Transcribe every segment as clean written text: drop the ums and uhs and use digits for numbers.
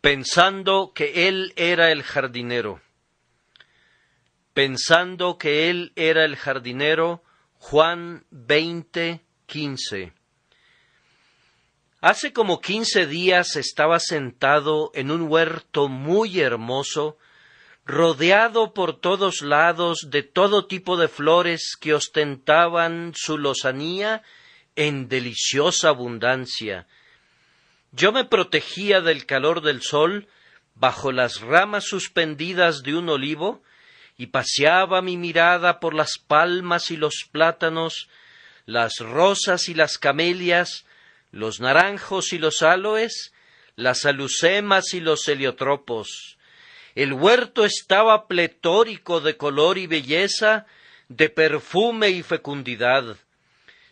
pensando que él era el jardinero. Pensando que él era el jardinero, Juan 20:15. Hace como 15 días estaba sentado en un huerto muy hermoso, rodeado por todos lados de todo tipo de flores que ostentaban su lozanía en deliciosa abundancia. Yo me protegía del calor del sol bajo las ramas suspendidas de un olivo y paseaba mi mirada por las palmas y los plátanos, las rosas y las camelias, los naranjos y los áloes, las alucemas y los heliotropos. El huerto estaba pletórico de color y belleza, de perfume y fecundidad.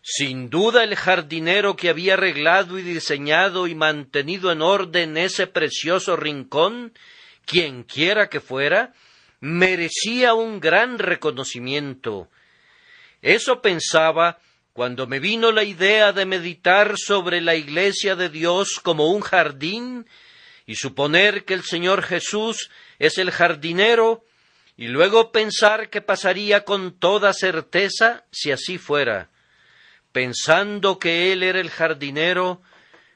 Sin duda el jardinero que había arreglado y diseñado y mantenido en orden ese precioso rincón, quienquiera que fuera, merecía un gran reconocimiento. Eso pensaba cuando me vino la idea de meditar sobre la iglesia de Dios como un jardín y suponer que el Señor Jesús es el jardinero, y luego pensar que pasaría con toda certeza si así fuera. Pensando que Él era el jardinero,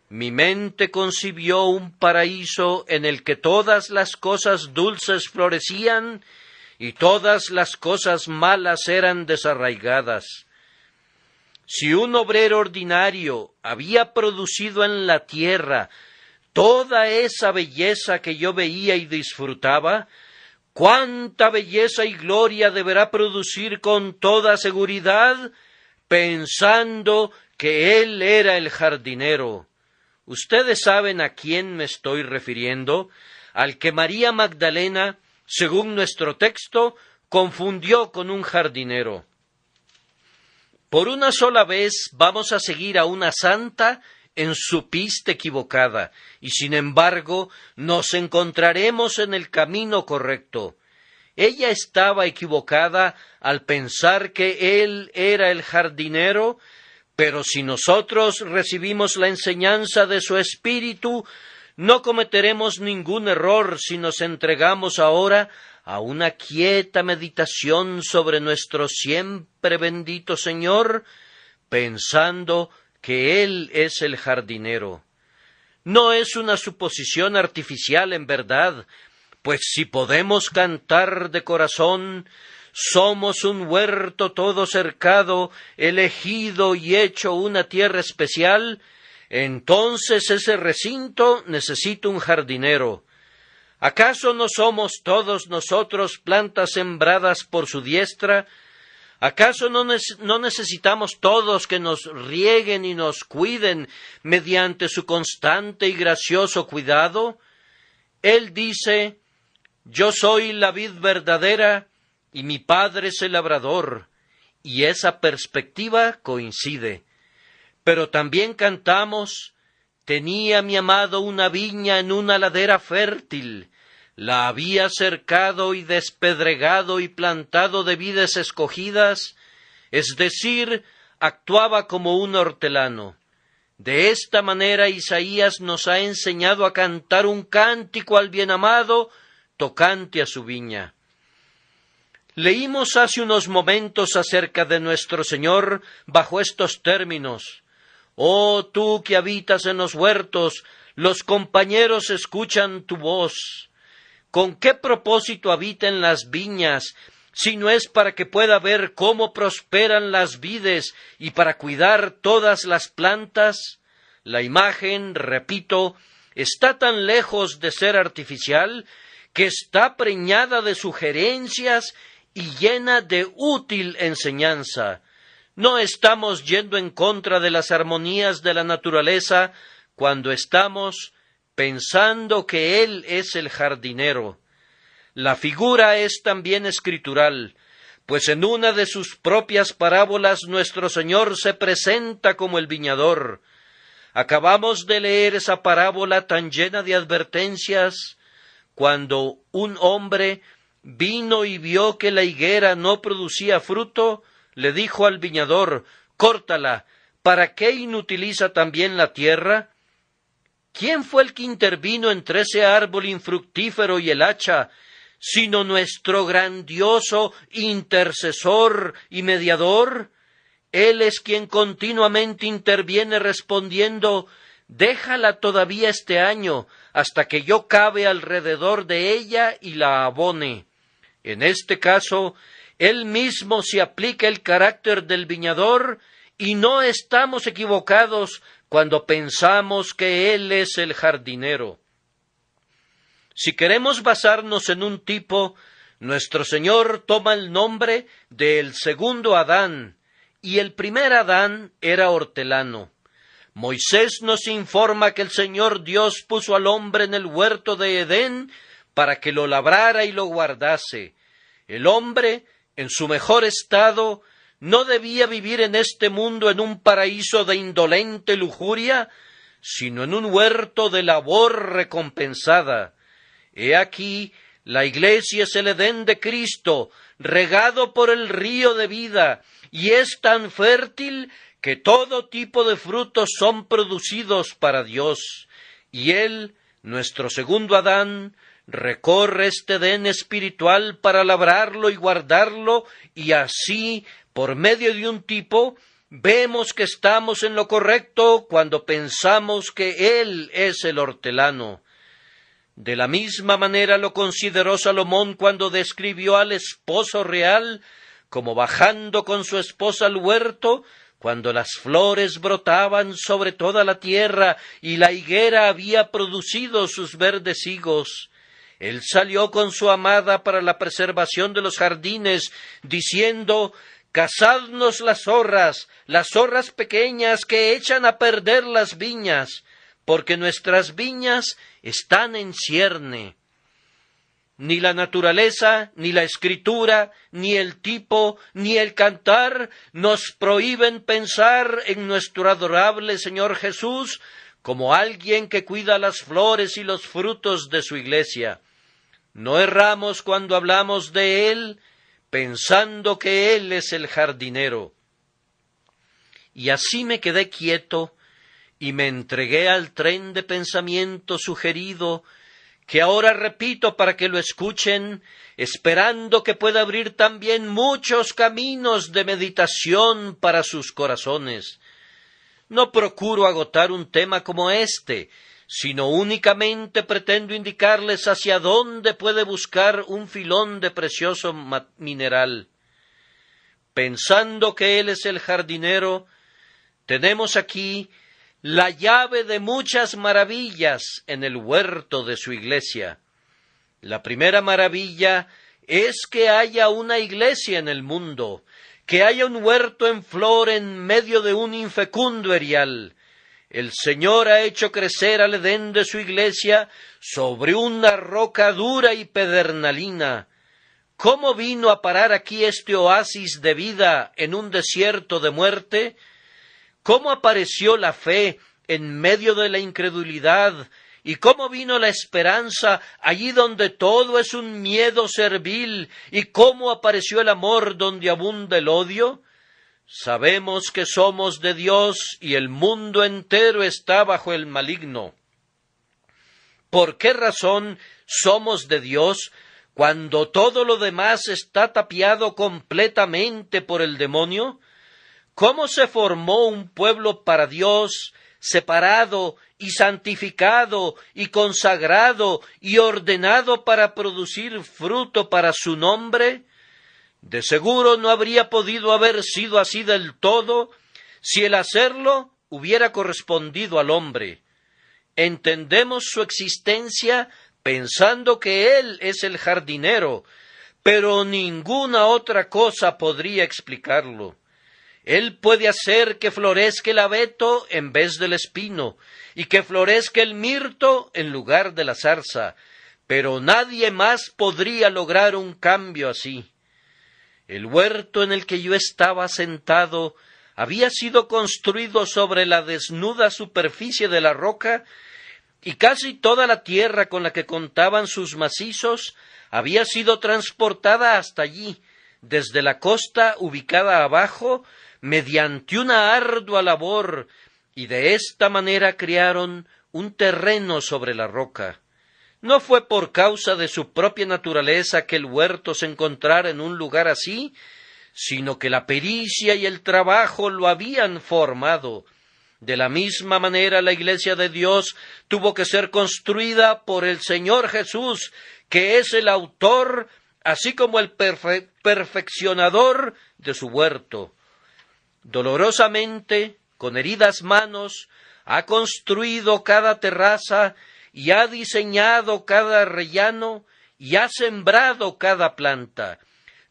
mi mente concibió un paraíso en el que todas las cosas dulces florecían y todas las cosas malas eran desarraigadas. Si un obrero ordinario había producido en la tierra toda esa belleza que yo veía y disfrutaba, ¿cuánta belleza y gloria deberá producir con toda seguridad, pensando que Él era el jardinero? Ustedes saben a quién me estoy refiriendo, al que María Magdalena, según nuestro texto, confundió con un jardinero. Por una sola vez vamos a seguir a una santa en su pista equivocada, y sin embargo nos encontraremos en el camino correcto. Ella estaba equivocada al pensar que Él era el jardinero, pero si nosotros recibimos la enseñanza de su Espíritu, no cometeremos ningún error si nos entregamos ahora a una quieta meditación sobre nuestro siempre bendito Señor, pensando que Él es el jardinero. No es una suposición artificial en verdad, pues si podemos cantar de corazón, somos un huerto todo cercado, elegido y hecho una tierra especial, entonces ese recinto necesita un jardinero. ¿Acaso no somos todos nosotros plantas sembradas por su diestra? ¿Acaso no necesitamos todos que nos rieguen y nos cuiden mediante su constante y gracioso cuidado? Él dice: yo soy la vid verdadera y mi Padre es el labrador, y esa perspectiva coincide. Pero también cantamos: tenía mi amado una viña en una ladera fértil, la había cercado y despedregado y plantado de vides escogidas, es decir, actuaba como un hortelano. De esta manera Isaías nos ha enseñado a cantar un cántico al bien amado, tocante a su viña. Leímos hace unos momentos acerca de nuestro Señor bajo estos términos: oh tú que habitas en los huertos, los compañeros escuchan tu voz. ¿Con qué propósito habita en las viñas, si no es para que pueda ver cómo prosperan las vides y para cuidar todas las plantas? La imagen, repito, está tan lejos de ser artificial que está preñada de sugerencias y llena de útil enseñanza. No estamos yendo en contra de las armonías de la naturaleza cuando estamos pensando que Él es el jardinero. La figura es también escritural, pues en una de sus propias parábolas nuestro Señor se presenta como el viñador. Acabamos de leer esa parábola tan llena de advertencias, cuando un hombre vino y vio que la higuera no producía fruto, le dijo al viñador: córtala, ¿para qué inutiliza también la tierra? ¿Quién fue el que intervino entre ese árbol infructífero y el hacha, sino nuestro grandioso intercesor y mediador? Él es quien continuamente interviene respondiendo: déjala todavía este año, hasta que yo cabe alrededor de ella y la abone. En este caso, él mismo se aplica el carácter del viñador, y no estamos equivocados cuando pensamos que él es el jardinero. Si queremos basarnos en un tipo, nuestro Señor toma el nombre del segundo Adán, y el primer Adán era hortelano. Moisés nos informa que el Señor Dios puso al hombre en el huerto de Edén para que lo labrara y lo guardase. El hombre, en su mejor estado, no debía vivir en este mundo en un paraíso de indolente lujuria, sino en un huerto de labor recompensada. He aquí, la Iglesia es el Edén de Cristo, regado por el río de vida, y es tan fértil que todo tipo de frutos son producidos para Dios. Y Él, nuestro segundo Adán, recorre este Edén espiritual para labrarlo y guardarlo, y así, por medio de un tipo, vemos que estamos en lo correcto cuando pensamos que Él es el hortelano. De la misma manera lo consideró Salomón cuando describió al esposo real como bajando con su esposa al huerto, cuando las flores brotaban sobre toda la tierra y la higuera había producido sus verdes higos. Él salió con su amada para la preservación de los jardines, diciendo: cazadnos las zorras pequeñas que echan a perder las viñas, porque nuestras viñas están en cierne. Ni la naturaleza, ni la escritura, ni el tipo, ni el cantar nos prohíben pensar en nuestro adorable Señor Jesús como alguien que cuida las flores y los frutos de su iglesia. No erramos cuando hablamos de Él, pensando que Él es el jardinero. Y así me quedé quieto y me entregué al tren de pensamiento sugerido, que ahora repito para que lo escuchen, esperando que pueda abrir también muchos caminos de meditación para sus corazones. No procuro agotar un tema como este, sino únicamente pretendo indicarles hacia dónde puede buscar un filón de precioso mineral. Pensando que Él es el jardinero, tenemos aquí la llave de muchas maravillas en el huerto de su iglesia. La primera maravilla es que haya una iglesia en el mundo, que haya un huerto en flor en medio de un infecundo erial. El Señor ha hecho crecer al Edén de su iglesia sobre una roca dura y pedernalina. ¿Cómo vino a parar aquí este oasis de vida en un desierto de muerte? ¿Cómo apareció la fe en medio de la incredulidad? ¿Y cómo vino la esperanza allí donde todo es un miedo servil? ¿Y cómo apareció el amor donde abunda el odio? Sabemos que somos de Dios y el mundo entero está bajo el maligno. ¿Por qué razón somos de Dios cuando todo lo demás está tapiado completamente por el demonio? ¿Cómo se formó un pueblo para Dios, separado y santificado y consagrado y ordenado para producir fruto para su nombre? De seguro no habría podido haber sido así del todo si el hacerlo hubiera correspondido al hombre. Entendemos su existencia pensando que Él es el jardinero, pero ninguna otra cosa podría explicarlo. Él puede hacer que florezca el abeto en vez del espino, y que florezca el mirto en lugar de la zarza, pero nadie más podría lograr un cambio así. El huerto en el que yo estaba sentado había sido construido sobre la desnuda superficie de la roca, y casi toda la tierra con la que contaban sus macizos había sido transportada hasta allí, desde la costa ubicada abajo, mediante una ardua labor, y de esta manera crearon un terreno sobre la roca. No fue por causa de su propia naturaleza que el huerto se encontrara en un lugar así, sino que la pericia y el trabajo lo habían formado. De la misma manera, la iglesia de Dios tuvo que ser construida por el Señor Jesús, que es el autor, así como el perfeccionador de su huerto. Dolorosamente, con heridas manos, ha construido cada terraza y ha diseñado cada rellano y ha sembrado cada planta.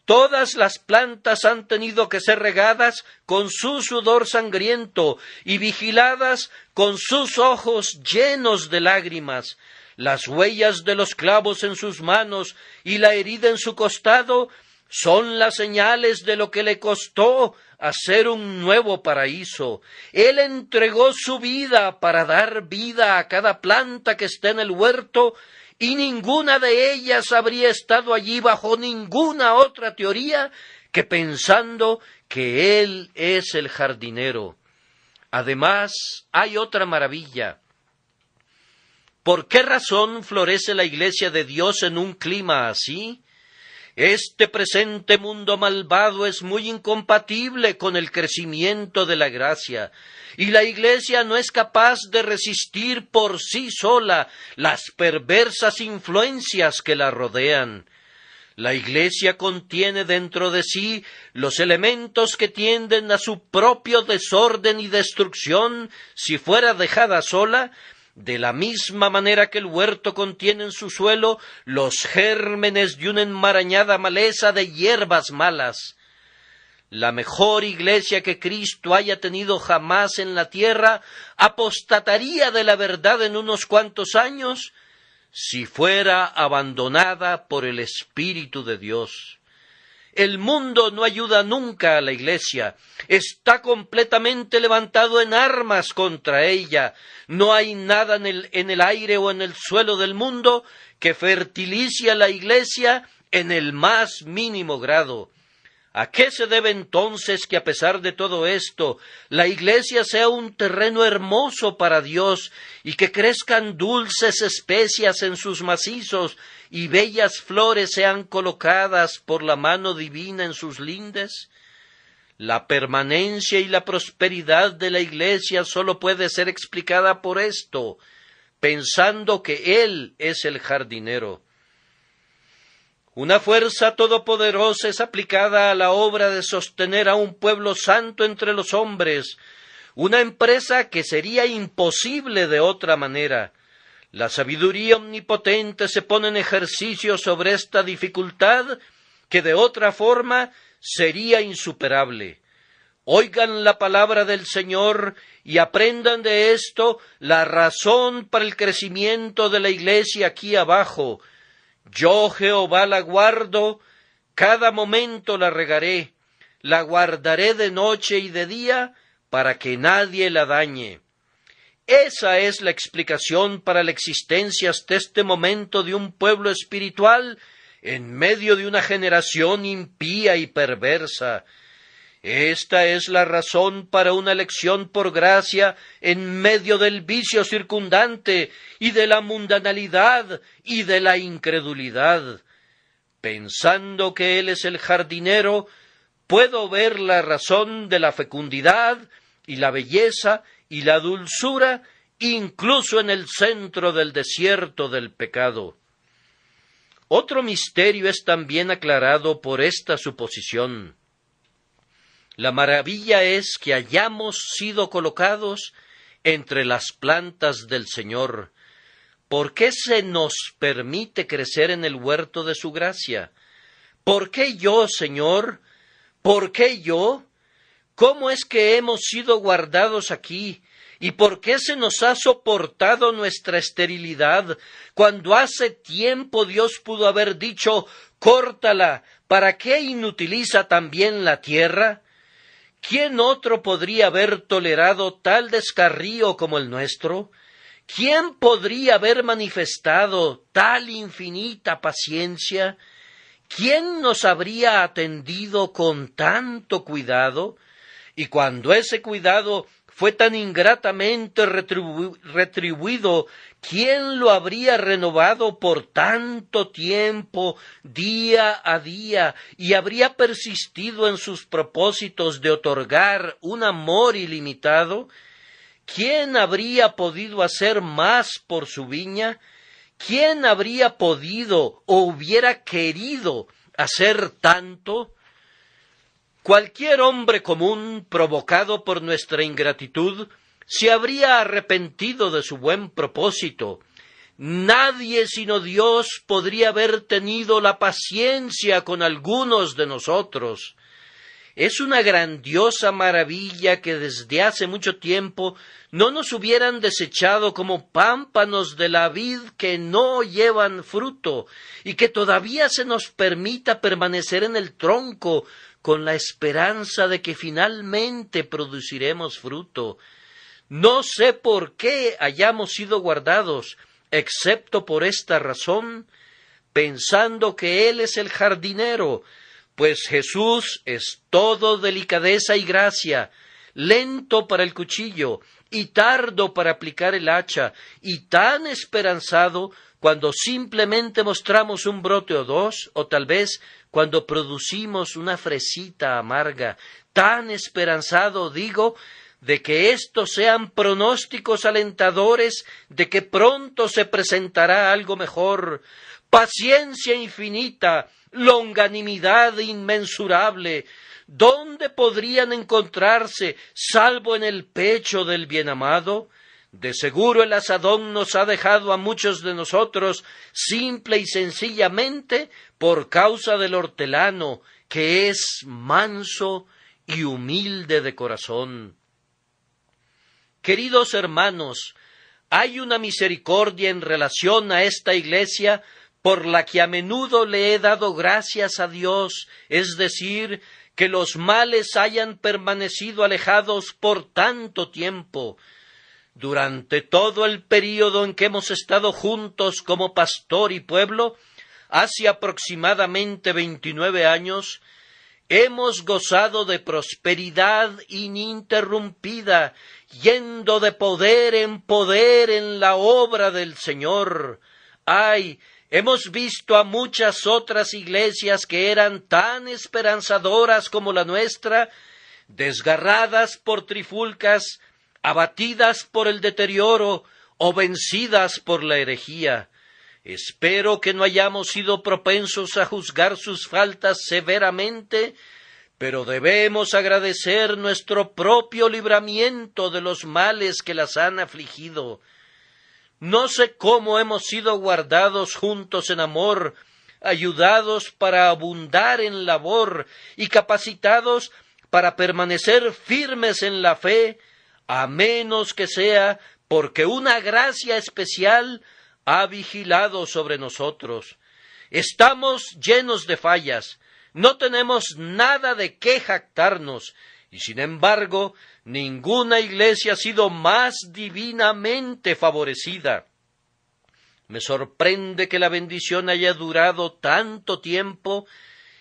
Todas las plantas han tenido que ser regadas con su sudor sangriento y vigiladas con sus ojos llenos de lágrimas. Las huellas de los clavos en sus manos y la herida en su costado son las señales de lo que le costó hacer un nuevo paraíso. Él entregó su vida para dar vida a cada planta que está en el huerto, y ninguna de ellas habría estado allí bajo ninguna otra teoría que pensando que Él es el jardinero. Además, hay otra maravilla. ¿Por qué razón florece la iglesia de Dios en un clima así? Este presente mundo malvado es muy incompatible con el crecimiento de la gracia, y la Iglesia no es capaz de resistir por sí sola las perversas influencias que la rodean. La Iglesia contiene dentro de sí los elementos que tienden a su propio desorden y destrucción si fuera dejada sola, de la misma manera que el huerto contiene en su suelo los gérmenes de una enmarañada maleza de hierbas malas. La mejor iglesia que Cristo haya tenido jamás en la tierra apostataría de la verdad en unos cuantos años si fuera abandonada por el Espíritu de Dios. El mundo no ayuda nunca a la iglesia, está completamente levantado en armas contra ella. No hay nada en el aire o en el suelo del mundo que fertilice a la iglesia en el más mínimo grado. ¿A qué se debe entonces que a pesar de todo esto, la iglesia sea un terreno hermoso para Dios y que crezcan dulces especias en sus macizos y bellas flores sean colocadas por la mano divina en sus lindes? La permanencia y la prosperidad de la iglesia sólo puede ser explicada por esto, pensando que Él es el jardinero. Una fuerza todopoderosa es aplicada a la obra de sostener a un pueblo santo entre los hombres, una empresa que sería imposible de otra manera. La sabiduría omnipotente se pone en ejercicio sobre esta dificultad que de otra forma sería insuperable. Oigan la palabra del Señor y aprendan de esto la razón para el crecimiento de la iglesia aquí abajo. Yo, Jehová, la guardo, cada momento la regaré, la guardaré de noche y de día, para que nadie la dañe. Esa es la explicación para la existencia hasta este momento de un pueblo espiritual en medio de una generación impía y perversa. Esta es la razón para una elección por gracia en medio del vicio circundante y de la mundanalidad y de la incredulidad. Pensando que Él es el jardinero, puedo ver la razón de la fecundidad y la belleza y la dulzura incluso en el centro del desierto del pecado. Otro misterio es también aclarado por esta suposición. La maravilla es que hayamos sido colocados entre las plantas del Señor. ¿Por qué se nos permite crecer en el huerto de su gracia? ¿Por qué yo, Señor? ¿Por qué yo? ¿Cómo es que hemos sido guardados aquí? ¿Y por qué se nos ha soportado nuestra esterilidad, cuando hace tiempo Dios pudo haber dicho, córtala, ¿para qué inutiliza también la tierra? ¿Quién otro podría haber tolerado tal descarrío como el nuestro? ¿Quién podría haber manifestado tal infinita paciencia? ¿Quién nos habría atendido con tanto cuidado? Y cuando ese cuidado fue tan ingratamente retribuido, ¿quién lo habría renovado por tanto tiempo, día a día, y habría persistido en sus propósitos de otorgar un amor ilimitado? ¿Quién habría podido hacer más por su viña? ¿Quién habría podido o hubiera querido hacer tanto? Cualquier hombre común, provocado por nuestra ingratitud, se habría arrepentido de su buen propósito. Nadie sino Dios podría haber tenido la paciencia con algunos de nosotros. Es una grandiosa maravilla que desde hace mucho tiempo no nos hubieran desechado como pámpanos de la vid que no llevan fruto, y que todavía se nos permita permanecer en el tronco con la esperanza de que finalmente produciremos fruto. No sé por qué hayamos sido guardados, excepto por esta razón, pensando que Él es el jardinero, pues Jesús es todo delicadeza y gracia, lento para el cuchillo y tardo para aplicar el hacha, y tan esperanzado cuando simplemente mostramos un brote o dos, o tal vez cuando producimos una fresita amarga, tan esperanzado, digo, de que estos sean pronósticos alentadores de que pronto se presentará algo mejor, paciencia infinita, longanimidad inmensurable. ¿Dónde podrían encontrarse, salvo en el pecho del bienamado? De seguro el asadón nos ha dejado a muchos de nosotros simple y sencillamente por causa del hortelano, que es manso y humilde de corazón. Queridos hermanos, hay una misericordia en relación a esta iglesia por la que a menudo le he dado gracias a Dios, es decir, que los males hayan permanecido alejados por tanto tiempo. Durante todo el período en que hemos estado juntos como pastor y pueblo, hace aproximadamente 29 años, hemos gozado de prosperidad ininterrumpida, yendo de poder en la obra del Señor. ¡Ay! Hemos visto a muchas otras iglesias que eran tan esperanzadoras como la nuestra, desgarradas por trifulcas, abatidas por el deterioro o vencidas por la herejía. Espero que no hayamos sido propensos a juzgar sus faltas severamente, pero debemos agradecer nuestro propio libramiento de los males que las han afligido. No sé cómo hemos sido guardados juntos en amor, ayudados para abundar en labor y capacitados para permanecer firmes en la fe, a menos que sea porque una gracia especial ha vigilado sobre nosotros. Estamos llenos de fallas, no tenemos nada de qué jactarnos, y sin embargo, ninguna iglesia ha sido más divinamente favorecida. Me sorprende que la bendición haya durado tanto tiempo,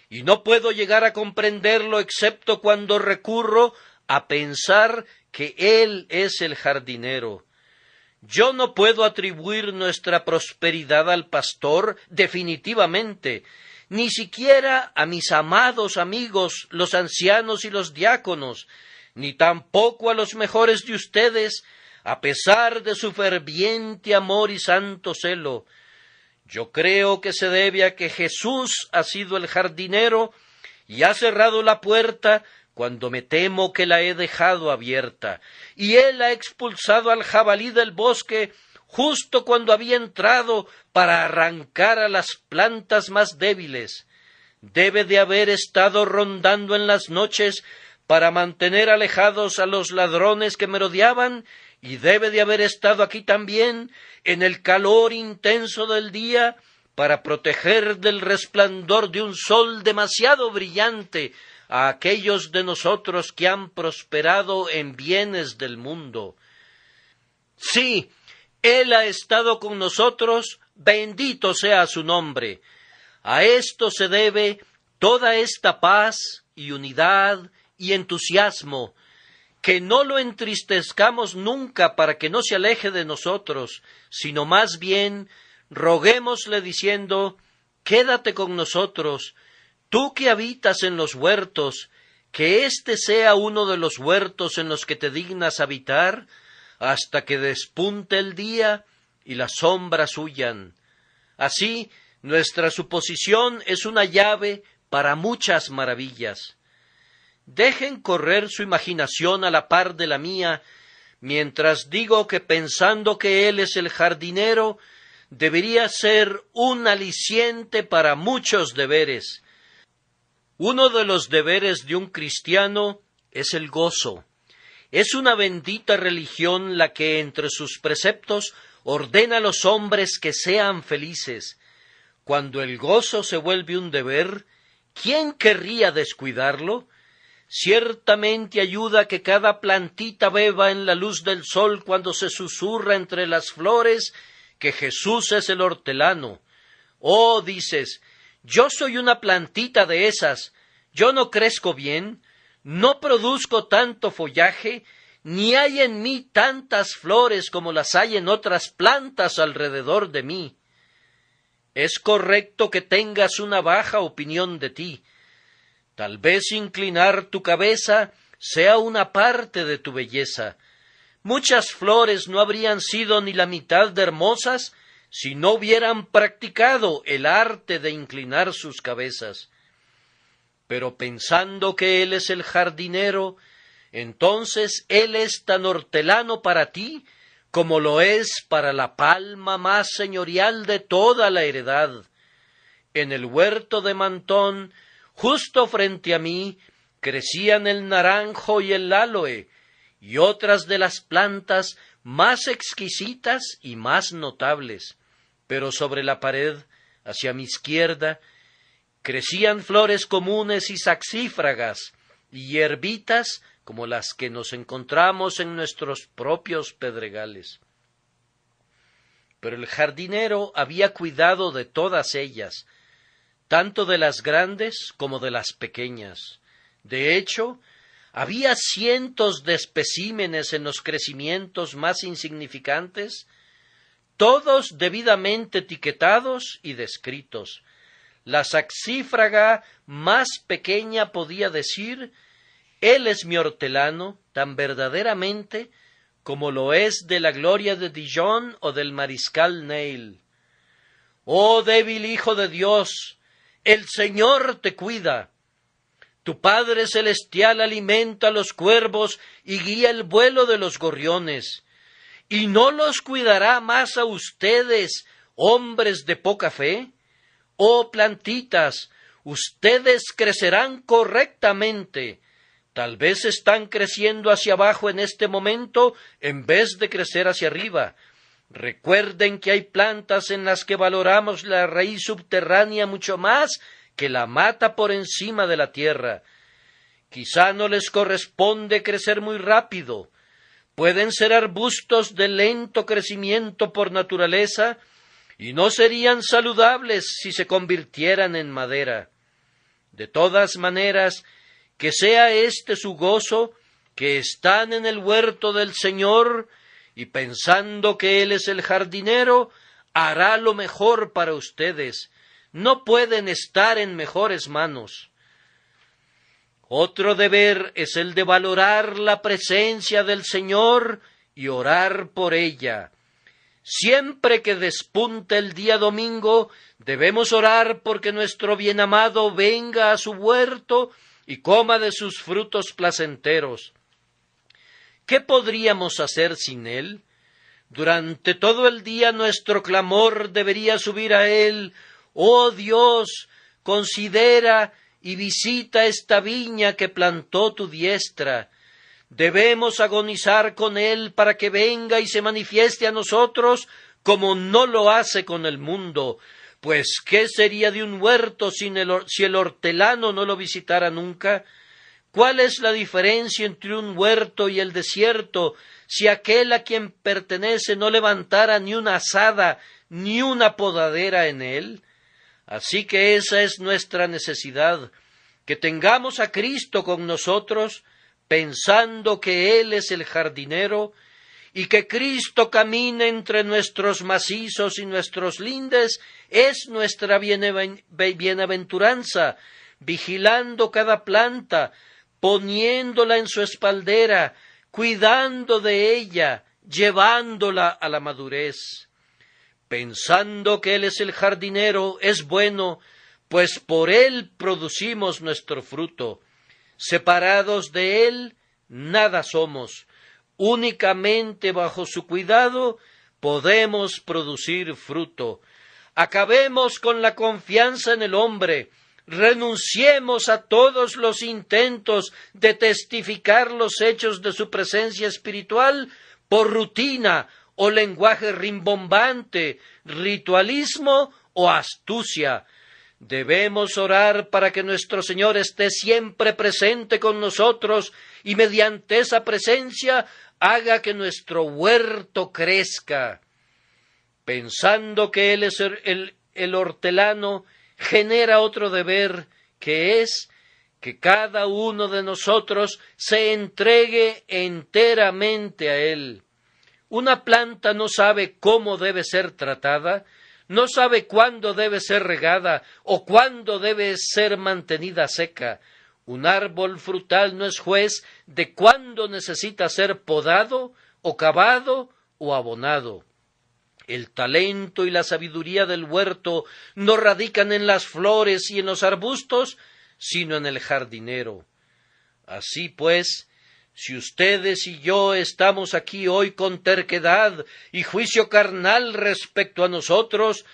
y no puedo llegar a comprenderlo excepto cuando recurro a pensar que Él es el jardinero. Yo no puedo atribuir nuestra prosperidad al pastor definitivamente, ni siquiera a mis amados amigos, los ancianos y los diáconos, ni tampoco a los mejores de ustedes, a pesar de su ferviente amor y santo celo. Yo creo que se debe a que Jesús ha sido el jardinero y ha cerrado la puerta cuando me temo que la he dejado abierta, y Él ha expulsado al jabalí del bosque justo cuando había entrado para arrancar a las plantas más débiles. Debe de haber estado rondando en las noches para mantener alejados a los ladrones que merodeaban, y debe de haber estado aquí también, en el calor intenso del día, para proteger del resplandor de un sol demasiado brillante a aquellos de nosotros que han prosperado en bienes del mundo. Sí, Él ha estado con nosotros, bendito sea su nombre. A esto se debe toda esta paz y unidad y entusiasmo que no lo entristezcamos nunca para que no se aleje de nosotros, sino más bien roguémosle diciendo: quédate con nosotros, tú que habitas en los huertos, que éste sea uno de los huertos en los que te dignas habitar, hasta que despunte el día y las sombras huyan. Así, nuestra suposición es una llave para muchas maravillas. Dejen correr su imaginación a la par de la mía, mientras digo que pensando que Él es el jardinero, debería ser un aliciente para muchos deberes. Uno de los deberes de un cristiano es el gozo. Es una bendita religión la que entre sus preceptos ordena a los hombres que sean felices. Cuando el gozo se vuelve un deber, ¿quién querría descuidarlo? Ciertamente ayuda a que cada plantita beba en la luz del sol cuando se susurra entre las flores que Jesús es el hortelano. Oh, dices, yo soy una plantita de esas, yo no crezco bien, no produzco tanto follaje, ni hay en mí tantas flores como las hay en otras plantas alrededor de mí. Es correcto que tengas una baja opinión de ti. Tal vez inclinar tu cabeza sea una parte de tu belleza. Muchas flores no habrían sido ni la mitad de hermosas si no hubieran practicado el arte de inclinar sus cabezas. Pero pensando que Él es el jardinero, entonces Él es tan hortelano para ti como lo es para la palma más señorial de toda la heredad. En el huerto de Mantón, justo frente a mí, crecían el naranjo y el áloe, y otras de las plantas más exquisitas y más notables. Pero sobre la pared, hacia mi izquierda, crecían flores comunes y saxífragas, y hierbitas como las que nos encontramos en nuestros propios pedregales. Pero el jardinero había cuidado de todas ellas, tanto de las grandes como de las pequeñas. De hecho, había cientos de especímenes en los crecimientos más insignificantes, todos debidamente etiquetados y descritos. La saxífraga más pequeña podía decir: Él es mi hortelano, tan verdaderamente como lo es de la Gloria de Dijon o del Mariscal Ney. Oh débil Hijo de Dios, el Señor te cuida. Tu Padre Celestial alimenta a los cuervos y guía el vuelo de los gorriones. ¿Y no los cuidará más a ustedes, hombres de poca fe? Oh plantitas, ustedes crecerán correctamente. Tal vez están creciendo hacia abajo en este momento en vez de crecer hacia arriba. Recuerden que hay plantas en las que valoramos la raíz subterránea mucho más que la mata por encima de la tierra. Quizá no les corresponde crecer muy rápido. Pueden ser arbustos de lento crecimiento por naturaleza y no serían saludables si se convirtieran en madera. De todas maneras, que sea este su gozo, que están en el huerto del Señor, y pensando que Él es el jardinero, hará lo mejor para ustedes. No pueden estar en mejores manos. Otro deber es el de valorar la presencia del Señor y orar por ella. Siempre que despunte el día domingo, debemos orar porque nuestro bien amado venga a su huerto y coma de sus frutos placenteros. ¿Qué podríamos hacer sin Él? Durante todo el día nuestro clamor debería subir a Él. Oh Dios, considera y visita esta viña que plantó tu diestra. Debemos agonizar con Él para que venga y se manifieste a nosotros como no lo hace con el mundo. Pues, ¿qué sería de un huerto si el hortelano no lo visitara nunca? ¿Cuál es la diferencia entre un huerto y el desierto si aquel a quien pertenece no levantara ni una azada ni una podadera en él? Así que esa es nuestra necesidad, que tengamos a Cristo con nosotros pensando que Él es el jardinero y que Cristo camina entre nuestros macizos y nuestros lindes, es nuestra bienaventuranza, vigilando cada planta, poniéndola en su espaldera, cuidando de ella, llevándola a la madurez. Pensando que Él es el jardinero, es bueno, pues por Él producimos nuestro fruto. Separados de Él, nada somos. Únicamente bajo su cuidado podemos producir fruto. Acabemos con la confianza en el hombre. Renunciemos a todos los intentos de testificar los hechos de su presencia espiritual por rutina o lenguaje rimbombante, ritualismo o astucia. Debemos orar para que nuestro Señor esté siempre presente con nosotros y mediante esa presencia haga que nuestro huerto crezca. Pensando que Él es el hortelano, genera otro deber, que es que cada uno de nosotros se entregue enteramente a Él. Una planta no sabe cómo debe ser tratada, no sabe cuándo debe ser regada o cuándo debe ser mantenida seca. Un árbol frutal no es juez de cuándo necesita ser podado o cavado o abonado. El talento y la sabiduría del huerto no radican en las flores y en los arbustos, sino en el jardinero. Así pues, si ustedes y yo estamos aquí hoy con terquedad y juicio carnal respecto a nosotros,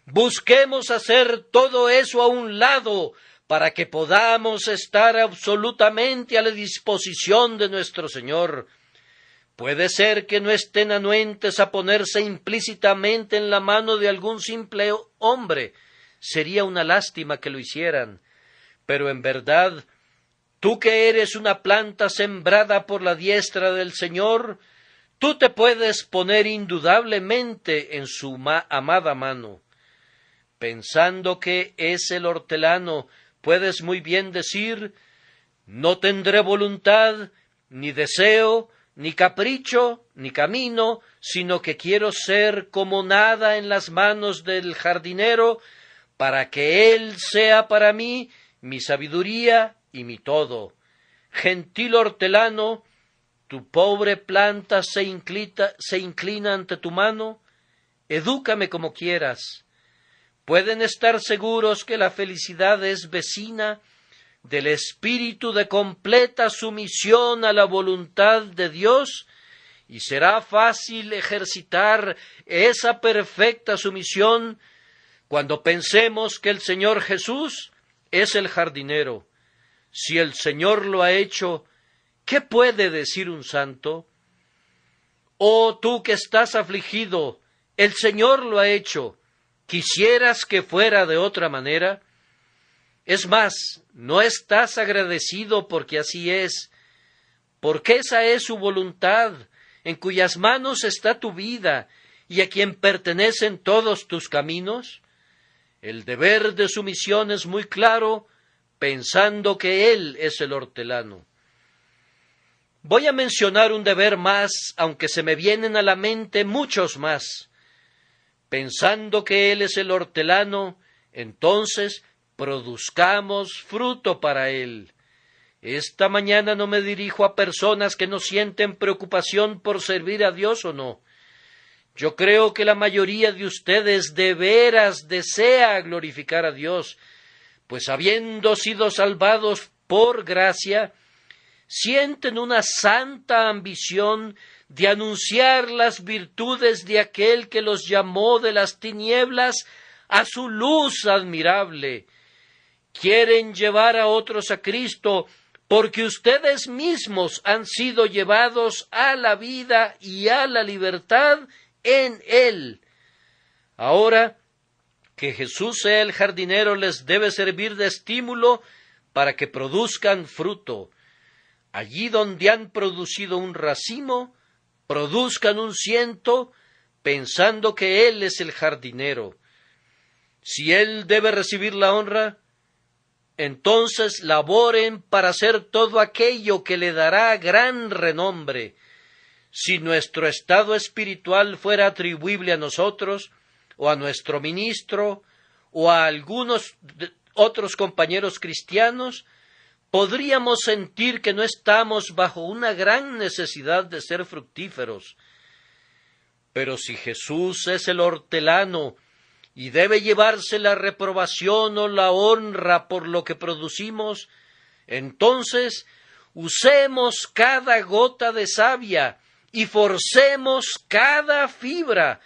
busquemos hacer todo eso a un lado para que podamos estar absolutamente a la disposición de nuestro Señor. Puede ser que no estén anuentes a ponerse implícitamente en la mano de algún simple hombre. Sería una lástima que lo hicieran. Pero en verdad, tú que eres una planta sembrada por la diestra del Señor, tú te puedes poner indudablemente en su amada mano. Pensando que es el hortelano, puedes muy bien decir: no tendré voluntad, ni deseo, ni capricho, ni camino, sino que quiero ser como nada en las manos del jardinero, para que Él sea para mí mi sabiduría y mi todo. Gentil hortelano, tu pobre planta se inclina ante tu mano, edúcame como quieras. Pueden estar seguros que la felicidad es vecina del espíritu de completa sumisión a la voluntad de Dios, y será fácil ejercitar esa perfecta sumisión cuando pensemos que el Señor Jesús es el jardinero. Si el Señor lo ha hecho, ¿qué puede decir un santo? Oh, tú que estás afligido, el Señor lo ha hecho. ¿Quisieras que fuera de otra manera? Es más, no estás agradecido porque así es, porque esa es su voluntad, en cuyas manos está tu vida y a quien pertenecen todos tus caminos. El deber de sumisión es muy claro, pensando que Él es el hortelano. Voy a mencionar un deber más, aunque se me vienen a la mente muchos más. Pensando que Él es el hortelano, entonces produzcamos fruto para Él. Esta mañana no me dirijo a personas que no sienten preocupación por servir a Dios o no. Yo creo que la mayoría de ustedes de veras desea glorificar a Dios, pues habiendo sido salvados por gracia, sienten una santa ambición de anunciar las virtudes de aquel que los llamó de las tinieblas a su luz admirable. Quieren llevar a otros a Cristo porque ustedes mismos han sido llevados a la vida y a la libertad en Él. Ahora que Jesús sea el jardinero les debe servir de estímulo para que produzcan fruto. Allí donde han producido un racimo, produzcan un 100, pensando que Él es el jardinero. Si Él debe recibir la honra, entonces laboren para hacer todo aquello que le dará gran renombre. Si nuestro estado espiritual fuera atribuible a nosotros, o a nuestro ministro, o a algunos otros compañeros cristianos, podríamos sentir que no estamos bajo una gran necesidad de ser fructíferos. Pero si Jesús es el hortelano y debe llevarse la reprobación o la honra por lo que producimos, entonces usemos cada gota de savia y forcemos cada fibra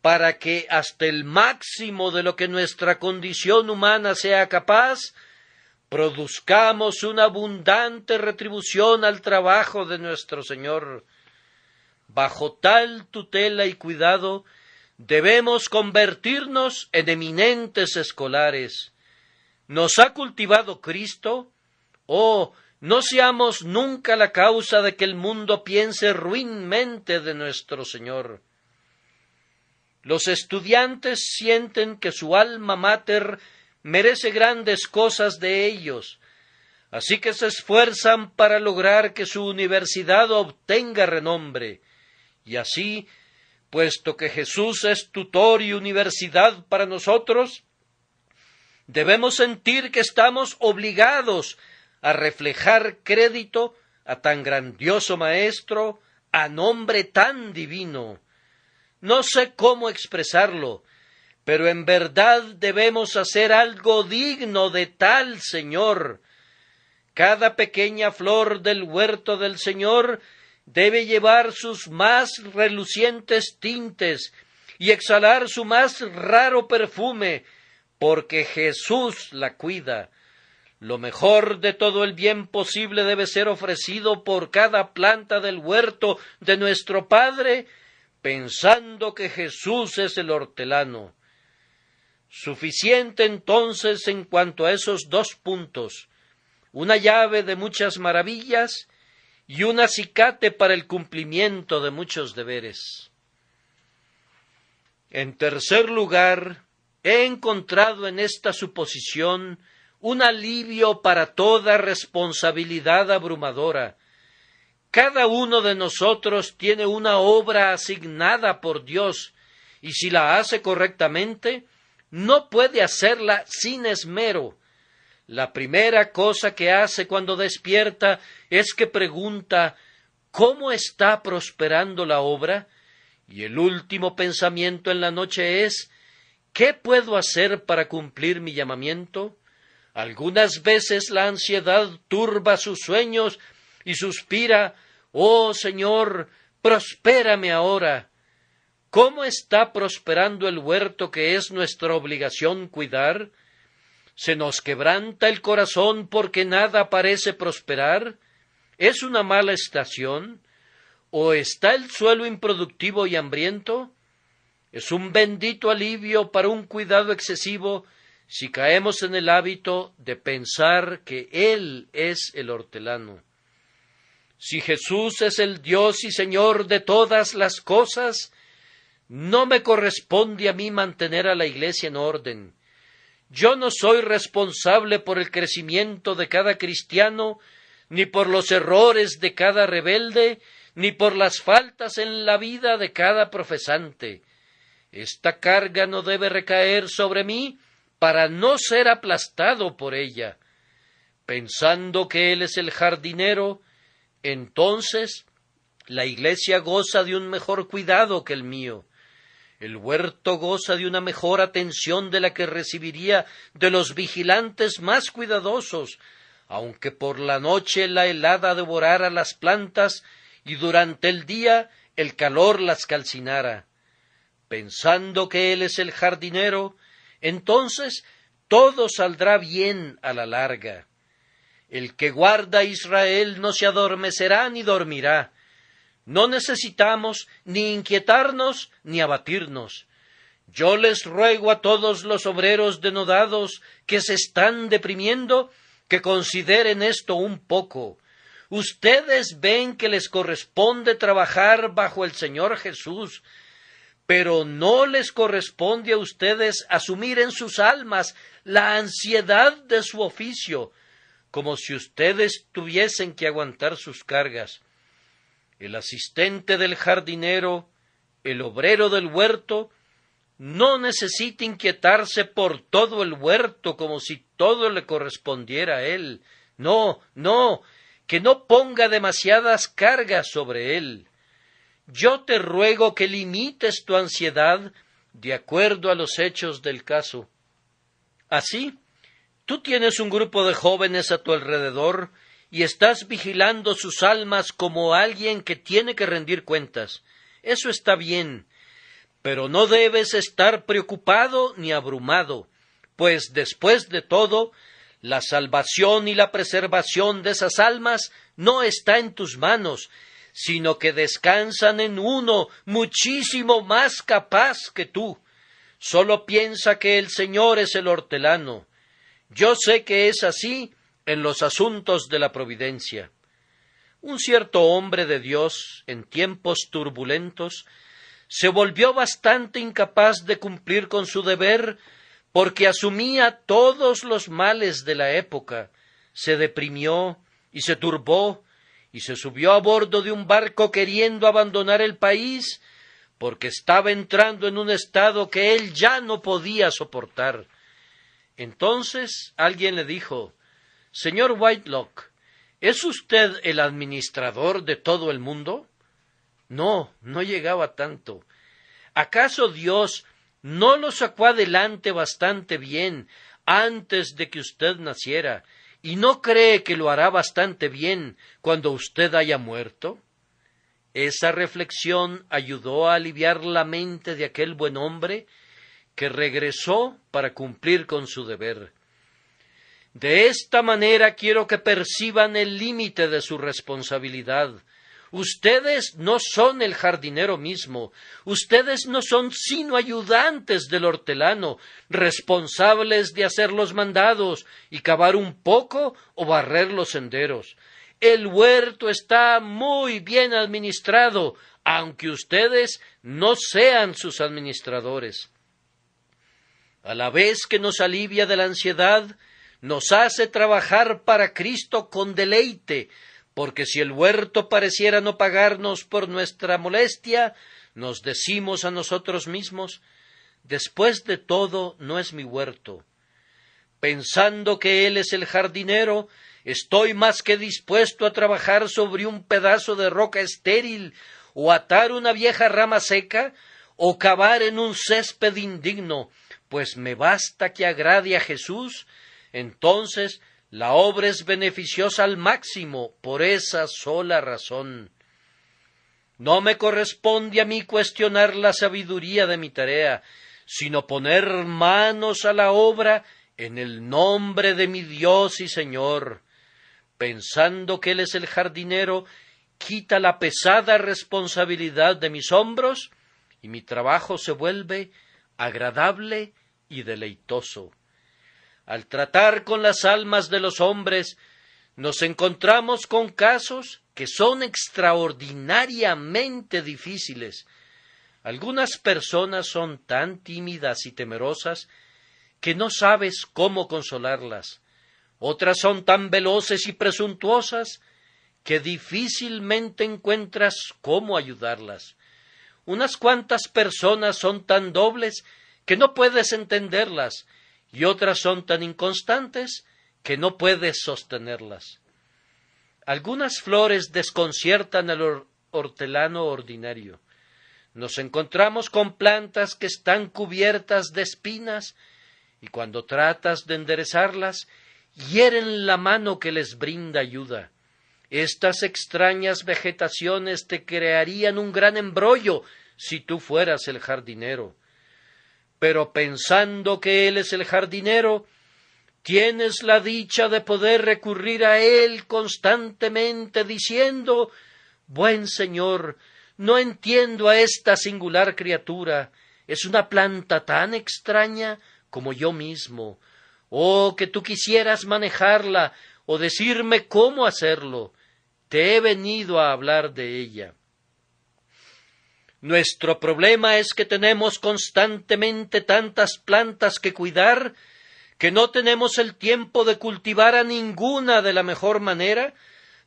para que hasta el máximo de lo que nuestra condición humana sea capaz, produzcamos una abundante retribución al trabajo de nuestro Señor. Bajo tal tutela y cuidado, debemos convertirnos en eminentes escolares. ¿Nos ha cultivado Cristo? Oh, no seamos nunca la causa de que el mundo piense ruinmente de nuestro Señor. Los estudiantes sienten que su alma mater merece grandes cosas de ellos, así que se esfuerzan para lograr que su universidad obtenga renombre, y así, puesto que Jesús es tutor y universidad para nosotros, debemos sentir que estamos obligados a reflejar crédito a tan grandioso maestro, a nombre tan divino. No sé cómo expresarlo, pero en verdad debemos hacer algo digno de tal Señor. Cada pequeña flor del huerto del Señor debe llevar sus más relucientes tintes y exhalar su más raro perfume, porque Jesús la cuida. Lo mejor de todo el bien posible debe ser ofrecido por cada planta del huerto de nuestro Padre, pensando que Jesús es el hortelano. Suficiente entonces en cuanto a esos dos puntos, una llave de muchas maravillas y un acicate para el cumplimiento de muchos deberes. En tercer lugar, he encontrado en esta suposición un alivio para toda responsabilidad abrumadora. Cada uno de nosotros tiene una obra asignada por Dios, y si la hace correctamente, no puede hacerla sin esmero. La primera cosa que hace cuando despierta es que pregunta ¿cómo está prosperando la obra? Y el último pensamiento en la noche es ¿qué puedo hacer para cumplir mi llamamiento? Algunas veces la ansiedad turba sus sueños y suspira «Oh Señor, prospérame ahora». ¿Cómo está prosperando el huerto que es nuestra obligación cuidar? ¿Se nos quebranta el corazón porque nada parece prosperar? ¿Es una mala estación? ¿O está el suelo improductivo y hambriento? Es un bendito alivio para un cuidado excesivo si caemos en el hábito de pensar que Él es el hortelano. Si Jesús es el Dios y Señor de todas las cosas, no me corresponde a mí mantener a la Iglesia en orden. Yo no soy responsable por el crecimiento de cada cristiano, ni por los errores de cada rebelde, ni por las faltas en la vida de cada profesante. Esta carga no debe recaer sobre mí para no ser aplastado por ella. Pensando que Él es el jardinero, entonces la Iglesia goza de un mejor cuidado que el mío. El huerto goza de una mejor atención de la que recibiría de los vigilantes más cuidadosos, aunque por la noche la helada devorara las plantas y durante el día el calor las calcinara. Pensando que Él es el jardinero, entonces todo saldrá bien a la larga. El que guarda a Israel no se adormecerá ni dormirá. No necesitamos ni inquietarnos ni abatirnos. Yo les ruego a todos los obreros denodados que se están deprimiendo que consideren esto un poco. Ustedes ven que les corresponde trabajar bajo el Señor Jesús, pero no les corresponde a ustedes asumir en sus almas la ansiedad de su oficio, como si ustedes tuviesen que aguantar sus cargas. El asistente del jardinero, el obrero del huerto, no necesita inquietarse por todo el huerto como si todo le correspondiera a él. No, que no ponga demasiadas cargas sobre él. Yo te ruego que limites tu ansiedad de acuerdo a los hechos del caso. Así, tú tienes un grupo de jóvenes a tu alrededor y estás vigilando sus almas como alguien que tiene que rendir cuentas. Eso está bien, pero no debes estar preocupado ni abrumado, pues después de todo, la salvación y la preservación de esas almas no está en tus manos, sino que descansan en uno muchísimo más capaz que tú. Solo piensa que el Señor es el hortelano. Yo sé que es así en los asuntos de la providencia. Un cierto hombre de Dios, en tiempos turbulentos, se volvió bastante incapaz de cumplir con su deber porque asumía todos los males de la época, se deprimió y se turbó, y se subió a bordo de un barco queriendo abandonar el país, porque estaba entrando en un estado que él ya no podía soportar. Entonces alguien le dijo: «Señor Whitelock, ¿es usted el administrador de todo el mundo?» No llegaba tanto. ¿Acaso Dios no lo sacó adelante bastante bien antes de que usted naciera, y no cree que lo hará bastante bien cuando usted haya muerto? Esa reflexión ayudó a aliviar la mente de aquel buen hombre, que regresó para cumplir con su deber. De esta manera quiero que perciban el límite de su responsabilidad. Ustedes no son el jardinero mismo, ustedes no son sino ayudantes del hortelano, responsables de hacer los mandados y cavar un poco o barrer los senderos. El huerto está muy bien administrado, aunque ustedes no sean sus administradores. A la vez que nos alivia de la ansiedad, nos hace trabajar para Cristo con deleite, porque si el huerto pareciera no pagarnos por nuestra molestia, nos decimos a nosotros mismos: después de todo, no es mi huerto. Pensando que Él es el jardinero, estoy más que dispuesto a trabajar sobre un pedazo de roca estéril, o atar una vieja rama seca, o cavar en un césped indigno, pues me basta que agrade a Jesús. Entonces la obra es beneficiosa al máximo por esa sola razón. No me corresponde a mí cuestionar la sabiduría de mi tarea, sino poner manos a la obra en el nombre de mi Dios y Señor. Pensando que Él es el jardinero, quita la pesada responsabilidad de mis hombros, y mi trabajo se vuelve agradable y deleitoso. Al tratar con las almas de los hombres, nos encontramos con casos que son extraordinariamente difíciles. Algunas personas son tan tímidas y temerosas que no sabes cómo consolarlas. Otras son tan veloces y presuntuosas que difícilmente encuentras cómo ayudarlas. Unas cuantas personas son tan dobles que no puedes entenderlas, y otras son tan inconstantes que no puedes sostenerlas. Algunas flores desconciertan al hortelano ordinario. Nos encontramos con plantas que están cubiertas de espinas, y cuando tratas de enderezarlas, hieren la mano que les brinda ayuda. Estas extrañas vegetaciones te crearían un gran embrollo si tú fueras el jardinero. Pero pensando que Él es el jardinero, tienes la dicha de poder recurrir a Él constantemente diciendo: «Buen Señor, no entiendo a esta singular criatura, es una planta tan extraña como yo mismo. Oh, que tú quisieras manejarla o decirme cómo hacerlo. Te he venido a hablar de ella». Nuestro problema es que tenemos constantemente tantas plantas que cuidar, que no tenemos el tiempo de cultivar a ninguna de la mejor manera,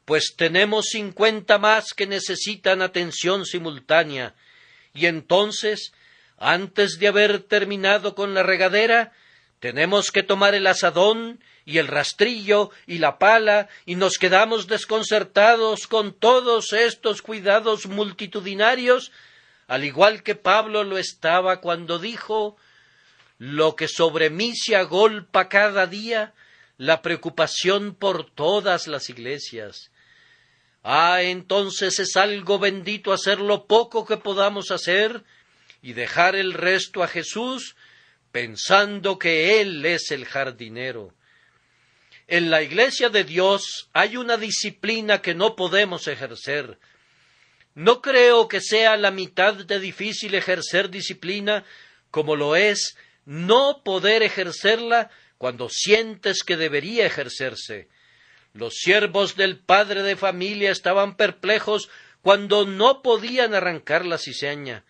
pues tenemos 50 más que necesitan atención simultánea, y entonces, antes de haber terminado con la regadera, tenemos que tomar el azadón y el rastrillo y la pala, y nos quedamos desconcertados con todos estos cuidados multitudinarios, al igual que Pablo lo estaba cuando dijo: «Lo que sobre mí se agolpa cada día, la preocupación por todas las iglesias». Entonces es algo bendito hacer lo poco que podamos hacer y dejar el resto a Jesús, pensando que Él es el jardinero. En la Iglesia de Dios hay una disciplina que no podemos ejercer. No creo que sea la mitad de difícil ejercer disciplina como lo es no poder ejercerla cuando sientes que debería ejercerse. Los siervos del padre de familia estaban perplejos cuando no podían arrancar la cizaña.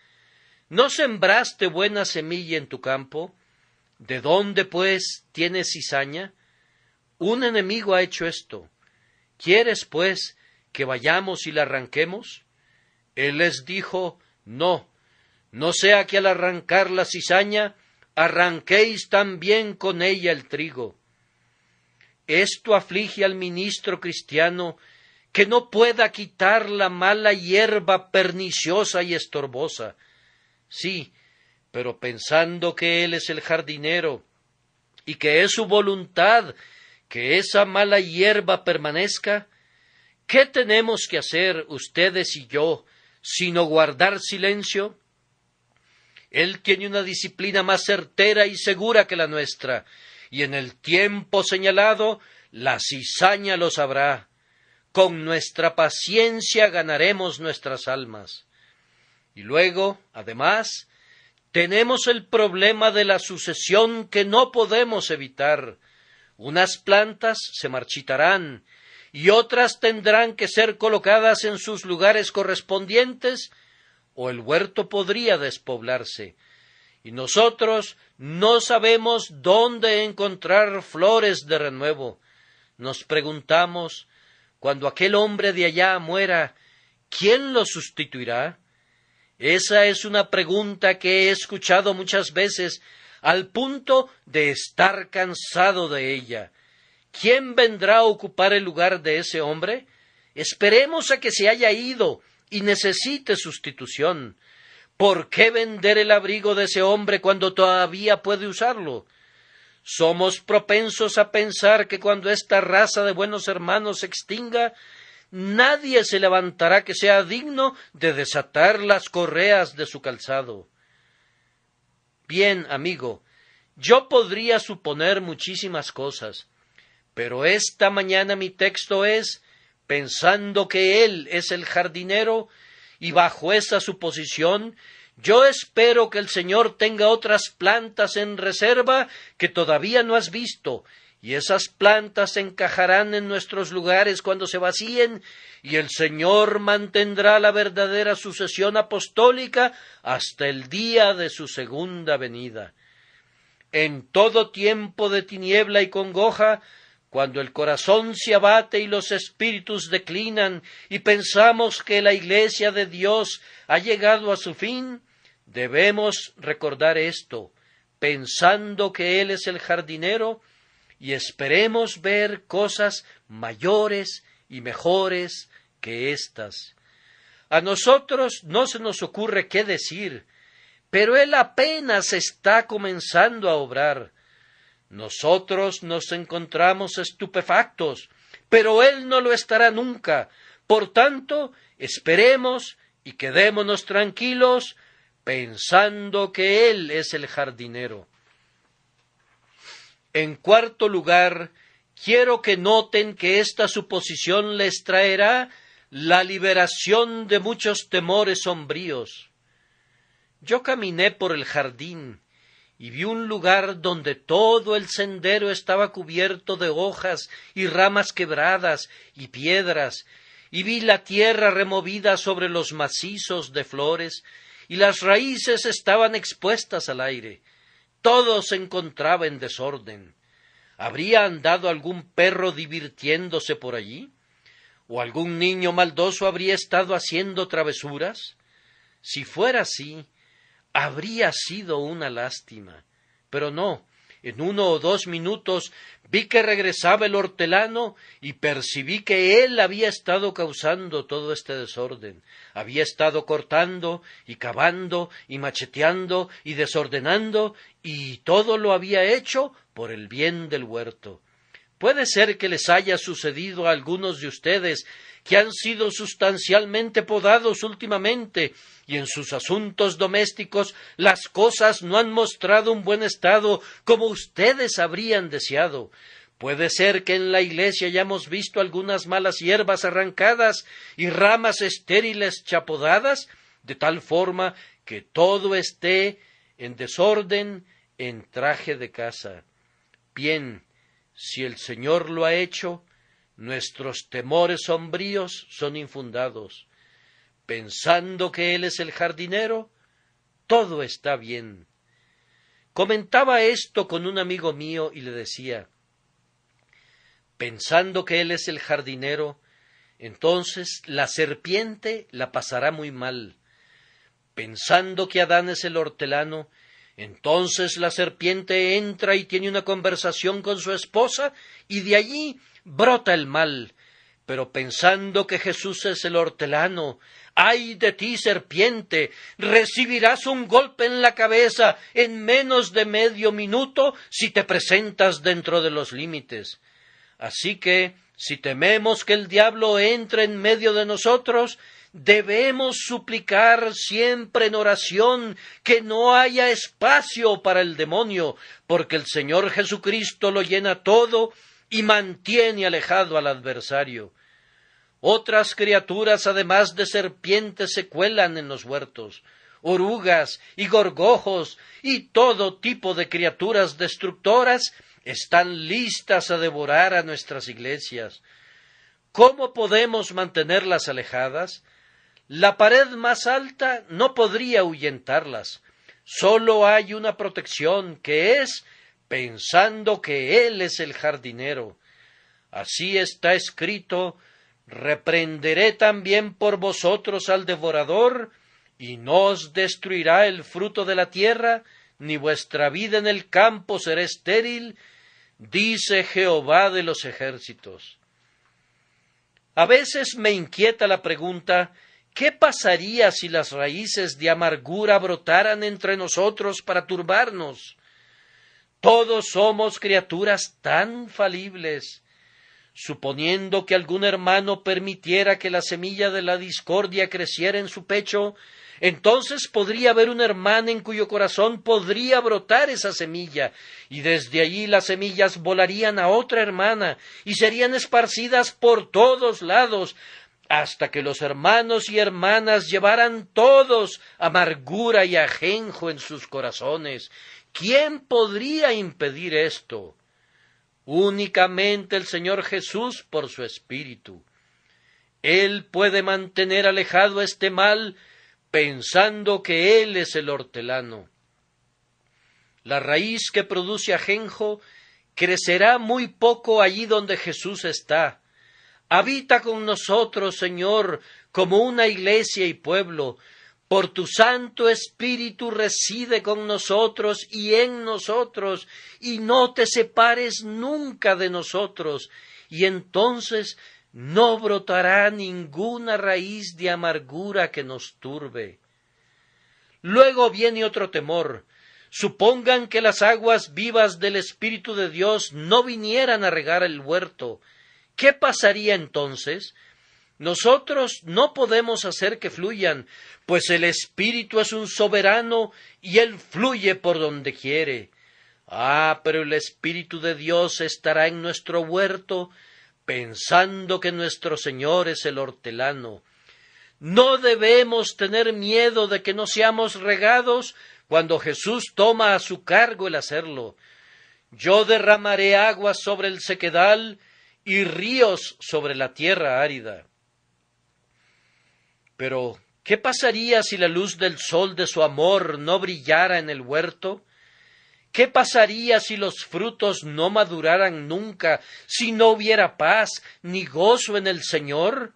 ¿No sembraste buena semilla en tu campo? ¿De dónde, pues, tienes cizaña? Un enemigo ha hecho esto. ¿Quieres, pues, que vayamos y la arranquemos? Él les dijo: no sea que al arrancar la cizaña, arranquéis también con ella el trigo. Esto aflige al ministro cristiano, que no pueda quitar la mala hierba perniciosa y estorbosa. Sí, pero pensando que Él es el jardinero, y que es su voluntad que esa mala hierba permanezca, ¿qué tenemos que hacer ustedes y yo, sino guardar silencio? Él tiene una disciplina más certera y segura que la nuestra, y en el tiempo señalado la cizaña lo sabrá. Con nuestra paciencia ganaremos nuestras almas. Y luego, además, tenemos el problema de la sucesión que no podemos evitar. Unas plantas se marchitarán y otras tendrán que ser colocadas en sus lugares correspondientes, o el huerto podría despoblarse. Y nosotros no sabemos dónde encontrar flores de renuevo. Nos preguntamos: cuando aquel hombre de allá muera, ¿quién lo sustituirá? Esa es una pregunta que he escuchado muchas veces, al punto de estar cansado de ella. ¿Quién vendrá a ocupar el lugar de ese hombre? Esperemos a que se haya ido y necesite sustitución. ¿Por qué vender el abrigo de ese hombre cuando todavía puede usarlo? Somos propensos a pensar que cuando esta raza de buenos hermanos se extinga, nadie se levantará que sea digno de desatar las correas de su calzado. Bien, amigo, yo podría suponer muchísimas cosas, pero esta mañana mi texto es: pensando que Él es el jardinero, y bajo esa suposición, yo espero que el Señor tenga otras plantas en reserva que todavía no has visto, y esas plantas encajarán en nuestros lugares cuando se vacíen, y el Señor mantendrá la verdadera sucesión apostólica hasta el día de su segunda venida. En todo tiempo de tiniebla y congoja, cuando el corazón se abate y los espíritus declinan, y pensamos que la Iglesia de Dios ha llegado a su fin, debemos recordar esto, pensando que Él es el jardinero, y esperemos ver cosas mayores y mejores que éstas. A nosotros no se nos ocurre qué decir, pero Él apenas está comenzando a obrar. Nosotros nos encontramos estupefactos, pero Él no lo estará nunca. Por tanto, esperemos y quedémonos tranquilos, pensando que Él es el jardinero. En cuarto lugar, quiero que noten que esta suposición les traerá la liberación de muchos temores sombríos. Yo caminé por el jardín y vi un lugar donde todo el sendero estaba cubierto de hojas y ramas quebradas y piedras, y vi la tierra removida sobre los macizos de flores, y las raíces estaban expuestas al aire. Todo se encontraba en desorden. ¿Habría andado algún perro divirtiéndose por allí? ¿O algún niño maldoso habría estado haciendo travesuras? Si fuera así, habría sido una lástima. Pero no, en 1 o 2 minutos vi que regresaba el hortelano y percibí que él había estado causando todo este desorden. Había estado cortando y cavando y macheteando y desordenando, y todo lo había hecho por el bien del huerto. Puede ser que les haya sucedido a algunos de ustedes que han sido sustancialmente podados últimamente y en sus asuntos domésticos las cosas no han mostrado un buen estado como ustedes habrían deseado. Puede ser que en la iglesia hayamos visto algunas malas hierbas arrancadas y ramas estériles chapodadas, de tal forma que todo esté en desorden, en traje de casa. Bien, si el Señor lo ha hecho, nuestros temores sombríos son infundados. Pensando que Él es el jardinero, todo está bien. Comentaba esto con un amigo mío y le decía, pensando que Él es el jardinero, entonces la serpiente la pasará muy mal. Pensando que Adán es el hortelano, entonces la serpiente entra y tiene una conversación con su esposa y de allí brota el mal. Pero pensando que Jesús es el hortelano, ¡ay de ti, serpiente! Recibirás un golpe en la cabeza en menos de medio minuto si te presentas dentro de los límites. Así que, si tememos que el diablo entre en medio de nosotros, debemos suplicar siempre en oración que no haya espacio para el demonio, porque el Señor Jesucristo lo llena todo y mantiene alejado al adversario. Otras criaturas, además de serpientes, se cuelan en los huertos, orugas y gorgojos y todo tipo de criaturas destructoras están listas a devorar a nuestras iglesias. ¿Cómo podemos mantenerlas alejadas? La pared más alta no podría ahuyentarlas. Sólo hay una protección, que es pensando que Él es el jardinero. Así está escrito: reprenderé también por vosotros al devorador, y no os destruirá el fruto de la tierra, ni vuestra vida en el campo será estéril, dice Jehová de los ejércitos. A veces me inquieta la pregunta: ¿qué pasaría si las raíces de amargura brotaran entre nosotros para turbarnos? Todos somos criaturas tan falibles. Suponiendo que algún hermano permitiera que la semilla de la discordia creciera en su pecho, entonces podría haber una hermana en cuyo corazón podría brotar esa semilla, y desde allí las semillas volarían a otra hermana y serían esparcidas por todos lados, hasta que los hermanos y hermanas llevaran todos amargura y ajenjo en sus corazones. ¿Quién podría impedir esto? Únicamente el Señor Jesús por su Espíritu. Él puede mantener alejado este mal pensando que Él es el hortelano. La raíz que produce ajenjo crecerá muy poco allí donde Jesús está. Habita con nosotros, Señor, como una iglesia y pueblo. Por tu Santo Espíritu reside con nosotros y en nosotros, y no te separes nunca de nosotros, y entonces no brotará ninguna raíz de amargura que nos turbe. Luego viene otro temor. Supongan que las aguas vivas del Espíritu de Dios no vinieran a regar el huerto. ¿Qué pasaría entonces? Nosotros no podemos hacer que fluyan, pues el Espíritu es un soberano y Él fluye por donde quiere. Pero el Espíritu de Dios estará en nuestro huerto, pensando que nuestro Señor es el hortelano. No debemos tener miedo de que no seamos regados cuando Jesús toma a su cargo el hacerlo. Yo derramaré aguas sobre el sequedal y ríos sobre la tierra árida. Pero, ¿Qué pasaría si la luz del sol de su amor no brillara en el huerto? ¿Qué pasaría si los frutos no maduraran nunca, si no hubiera paz ni gozo en el Señor?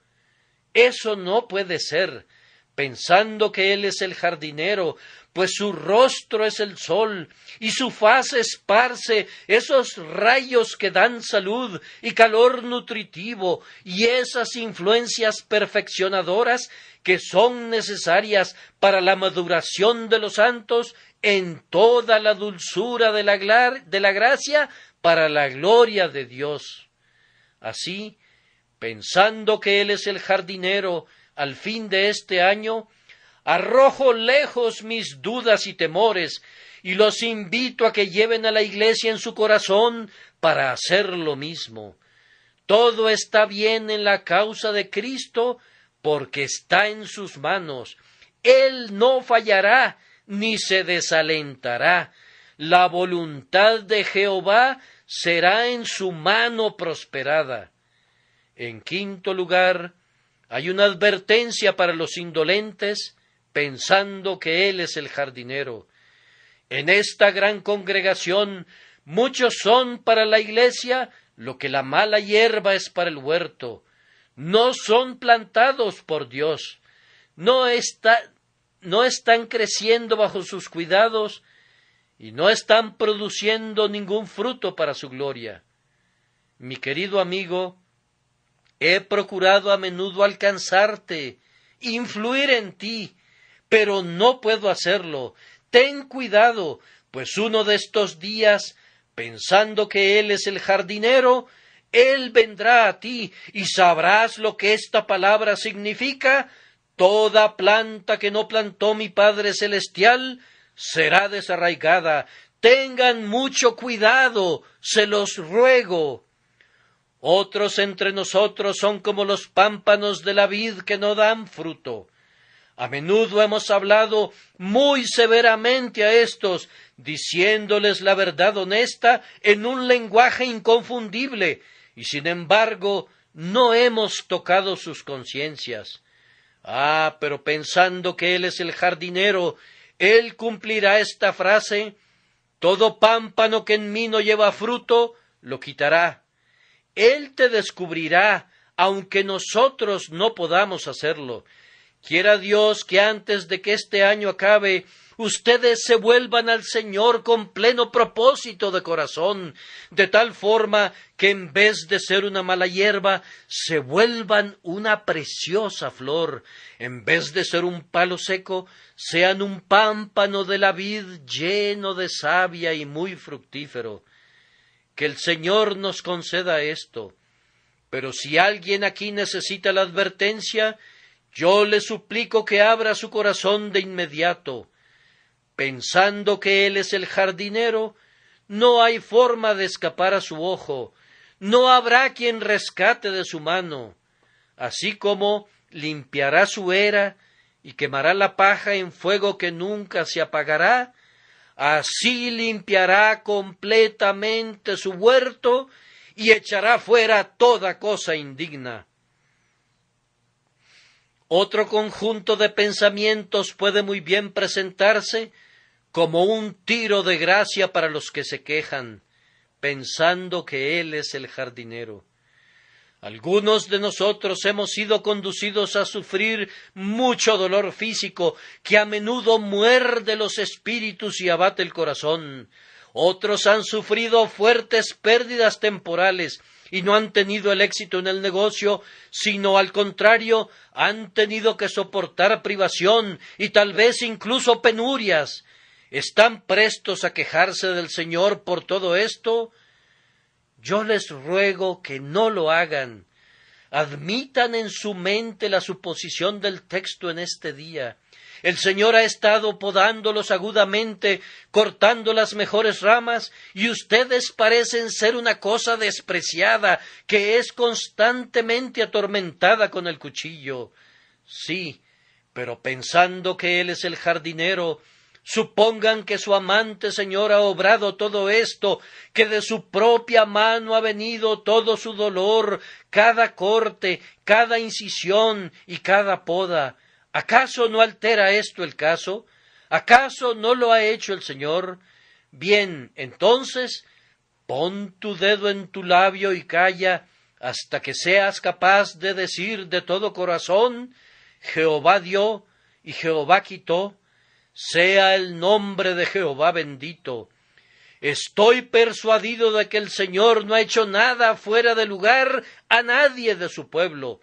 Eso no puede ser, pensando que Él es el jardinero, pues su rostro es el sol, y su faz esparce esos rayos que dan salud y calor nutritivo, y esas influencias perfeccionadoras que son necesarias para la maduración de los santos en toda la dulzura de la gracia para la gloria de Dios. Así, pensando que Él es el jardinero al fin de este año, arrojo lejos mis dudas y temores y los invito a que lleven a la Iglesia en su corazón para hacer lo mismo. Todo está bien en la causa de Cristo porque está en sus manos. Él no fallará ni se desalentará. La voluntad de Jehová será en su mano prosperada. En quinto lugar, hay una advertencia para los indolentes, pensando que Él es el jardinero. En esta gran congregación, muchos son para la iglesia lo que la mala hierba es para el huerto. No son plantados por Dios, no están creciendo bajo sus cuidados y no están produciendo ningún fruto para su gloria. Mi querido amigo, he procurado a menudo alcanzarte, influir en ti, pero no puedo hacerlo. Ten cuidado, pues uno de estos días, pensando que Él es el jardinero, Él vendrá a ti y sabrás lo que esta palabra significa. Toda planta que no plantó mi Padre Celestial será desarraigada. Tengan mucho cuidado, se los ruego. Otros entre nosotros son como los pámpanos de la vid que no dan fruto. A menudo hemos hablado muy severamente a estos, diciéndoles la verdad honesta en un lenguaje inconfundible, y sin embargo no hemos tocado sus conciencias. Pero pensando que Él es el jardinero, Él cumplirá esta frase: todo pámpano que en mí no lleva fruto, lo quitará. Él te descubrirá, aunque nosotros no podamos hacerlo. Quiera Dios que antes de que este año acabe, ustedes se vuelvan al Señor con pleno propósito de corazón, de tal forma que en vez de ser una mala hierba, se vuelvan una preciosa flor, en vez de ser un palo seco, sean un pámpano de la vid lleno de savia y muy fructífero. Que el Señor nos conceda esto. Pero si alguien aquí necesita la advertencia, yo le suplico que abra su corazón de inmediato. Pensando que Él es el jardinero, no hay forma de escapar a su ojo, no habrá quien rescate de su mano. Así como limpiará su era y quemará la paja en fuego que nunca se apagará, así limpiará completamente su huerto y echará fuera toda cosa indigna. Otro conjunto de pensamientos puede muy bien presentarse como un tiro de gracia para los que se quejan, pensando que Él es el jardinero. Algunos de nosotros hemos sido conducidos a sufrir mucho dolor físico que a menudo muerde los espíritus y abate el corazón. Otros han sufrido fuertes pérdidas temporales y no han tenido el éxito en el negocio, sino al contrario, han tenido que soportar privación y tal vez incluso penurias. ¿Están prestos a quejarse del Señor por todo esto? Yo les ruego que no lo hagan. Admitan en su mente la suposición del texto en este día. El Señor ha estado podándolos agudamente, cortando las mejores ramas, y ustedes parecen ser una cosa despreciada, que es constantemente atormentada con el cuchillo. Sí, pero pensando que Él es el jardinero, supongan que su amante Señor ha obrado todo esto, que de su propia mano ha venido todo su dolor, cada corte, cada incisión y cada poda. ¿Acaso no altera esto el caso? ¿Acaso no lo ha hecho el Señor? Bien, entonces, pon tu dedo en tu labio y calla hasta que seas capaz de decir de todo corazón: Jehová dio y Jehová quitó, sea el nombre de Jehová bendito. Estoy persuadido de que el Señor no ha hecho nada fuera de lugar a nadie de su pueblo,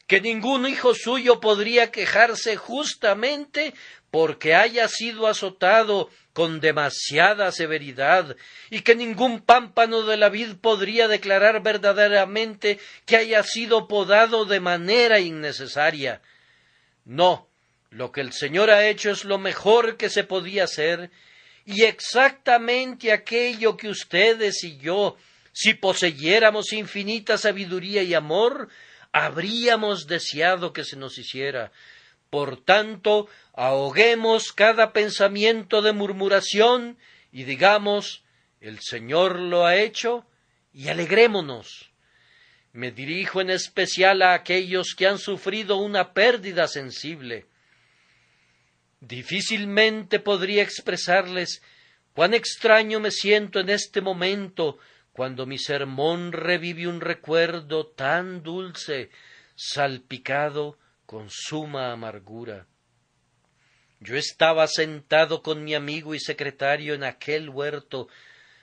que ningún hijo suyo podría quejarse justamente porque haya sido azotado con demasiada severidad, y que ningún pámpano de la vid podría declarar verdaderamente que haya sido podado de manera innecesaria. No, lo que el Señor ha hecho es lo mejor que se podía hacer, y exactamente aquello que ustedes y yo, si poseyéramos infinita sabiduría y amor, habríamos deseado que se nos hiciera. Por tanto, ahoguemos cada pensamiento de murmuración y digamos: el Señor lo ha hecho, y alegrémonos. Me dirijo en especial a aquellos que han sufrido una pérdida sensible. Difícilmente podría expresarles cuán extraño me siento en este momento, cuando mi sermón revive un recuerdo tan dulce, salpicado con suma amargura. Yo estaba sentado con mi amigo y secretario en aquel huerto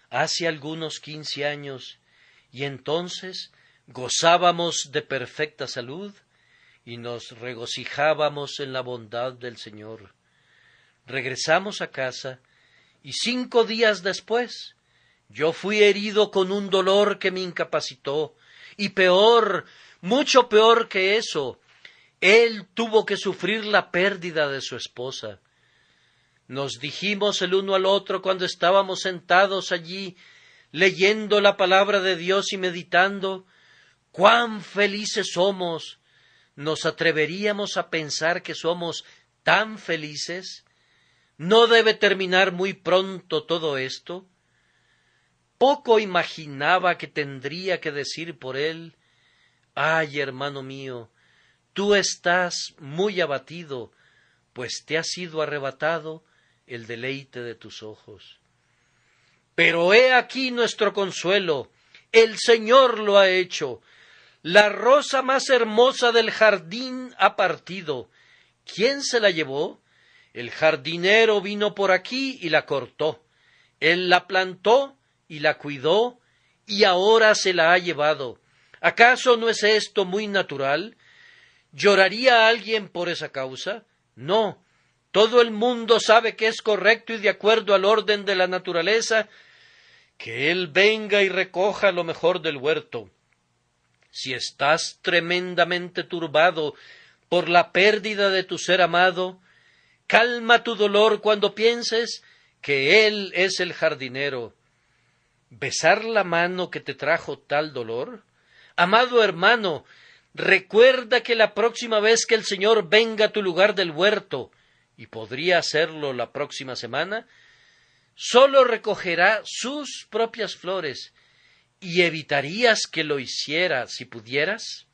hace algunos 15 años, y entonces gozábamos de perfecta salud y nos regocijábamos en la bondad del Señor. Regresamos a casa, y 5 días después yo fui herido con un dolor que me incapacitó, y peor, mucho peor que eso, él tuvo que sufrir la pérdida de su esposa. Nos dijimos el uno al otro cuando estábamos sentados allí, leyendo la palabra de Dios y meditando: cuán felices somos. ¿Nos atreveríamos a pensar que somos tan felices? ¿No debe terminar muy pronto todo esto? Poco imaginaba que tendría que decir por él: ay, hermano mío, tú estás muy abatido, pues te ha sido arrebatado el deleite de tus ojos. Pero he aquí nuestro consuelo: el Señor lo ha hecho. La rosa más hermosa del jardín ha partido. ¿Quién se la llevó? El jardinero vino por aquí y la cortó. Él la plantó y la cuidó, y ahora se la ha llevado. ¿Acaso no es esto muy natural? ¿Lloraría alguien por esa causa? No. Todo el mundo sabe que es correcto y de acuerdo al orden de la naturaleza que él venga y recoja lo mejor del huerto. Si estás tremendamente turbado por la pérdida de tu ser amado, calma tu dolor cuando pienses que él es el jardinero. ¿Besar la mano que te trajo tal dolor? Amado hermano, recuerda que la próxima vez que el Señor venga a tu lugar del huerto, y podría hacerlo la próxima semana, sólo recogerá sus propias flores. ¿Y evitarías que lo hiciera si pudieras?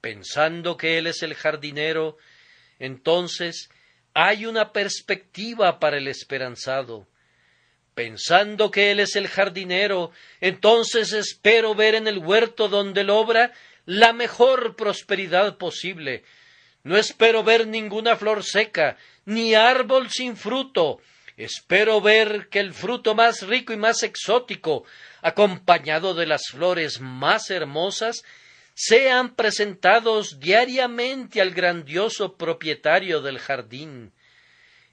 Pensando que Él es el jardinero, entonces hay una perspectiva para el esperanzado. Pensando que Él es el jardinero, entonces espero ver en el huerto donde Él obra la mejor prosperidad posible. No espero ver ninguna flor seca, ni árbol sin fruto. Espero ver que el fruto más rico y más exótico, acompañado de las flores más hermosas, sean presentados diariamente al grandioso propietario del jardín.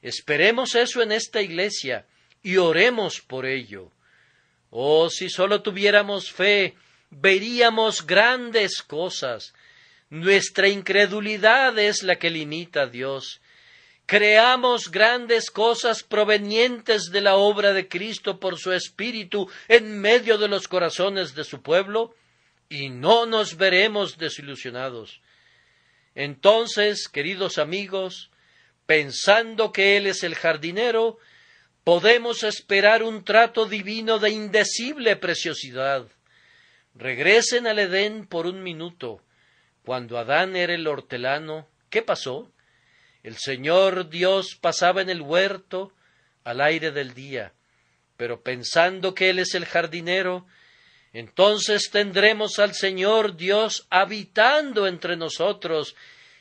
Esperemos eso en esta iglesia y oremos por ello. Oh, si sólo tuviéramos fe, veríamos grandes cosas. Nuestra incredulidad es la que limita a Dios. Creamos grandes cosas provenientes de la obra de Cristo por su Espíritu en medio de los corazones de su pueblo, y no nos veremos desilusionados. Entonces, queridos amigos, pensando que Él es el jardinero, podemos esperar un trato divino de indecible preciosidad. Regresen al Edén por un minuto. Cuando Adán era el hortelano, ¿qué pasó? El Señor Dios pasaba en el huerto al aire del día, pero pensando que Él es el jardinero, entonces tendremos al Señor Dios habitando entre nosotros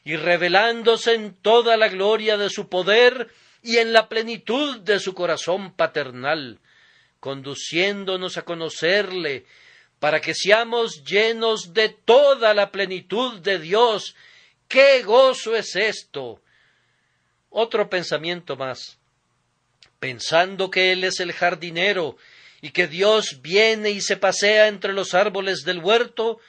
y revelándose en toda la gloria de su poder y en la plenitud de su corazón paternal, conduciéndonos a conocerle, para que seamos llenos de toda la plenitud de Dios. ¡Qué gozo es esto! Otro pensamiento más. Pensando que Él es el jardinero y que Dios viene y se pasea entre los árboles del huerto,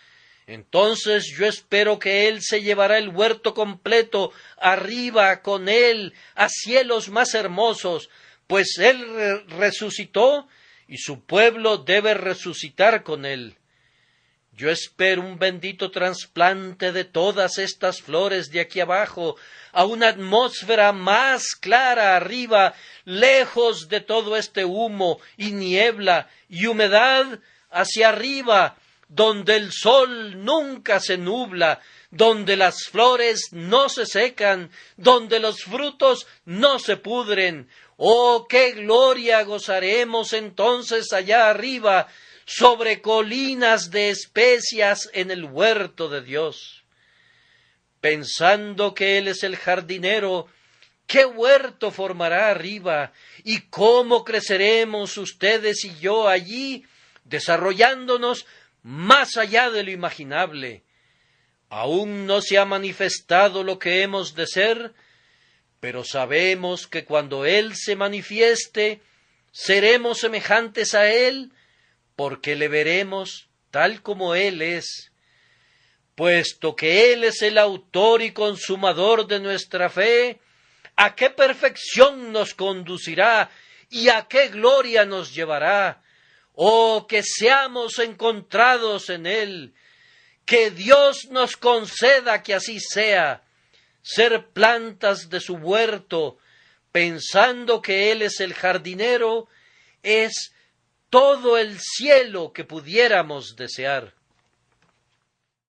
entonces yo espero que Él se llevará el huerto completo arriba con Él a cielos más hermosos, pues Él resucitó y su pueblo debe resucitar con Él. Yo espero un bendito trasplante de todas estas flores de aquí abajo a una atmósfera más clara arriba, lejos de todo este humo y niebla y humedad, hacia arriba, donde el sol nunca se nubla, donde las flores no se secan, donde los frutos no se pudren. ¡Oh, qué gloria gozaremos entonces allá arriba, sobre colinas de especias en el huerto de Dios! Pensando que Él es el jardinero, ¿qué huerto formará arriba? ¿Y cómo creceremos ustedes y yo allí, desarrollándonos más allá de lo imaginable? Aún no se ha manifestado lo que hemos de ser, pero sabemos que cuando Él se manifieste, seremos semejantes a Él, porque le veremos tal como Él es. Puesto que Él es el autor y consumador de nuestra fe, ¿a qué perfección nos conducirá y a qué gloria nos llevará? ¡Oh, que seamos encontrados en Él! Que Dios nos conceda que así sea, ser plantas de su huerto, pensando que Él es el jardinero, es todo el cielo que pudiéramos desear.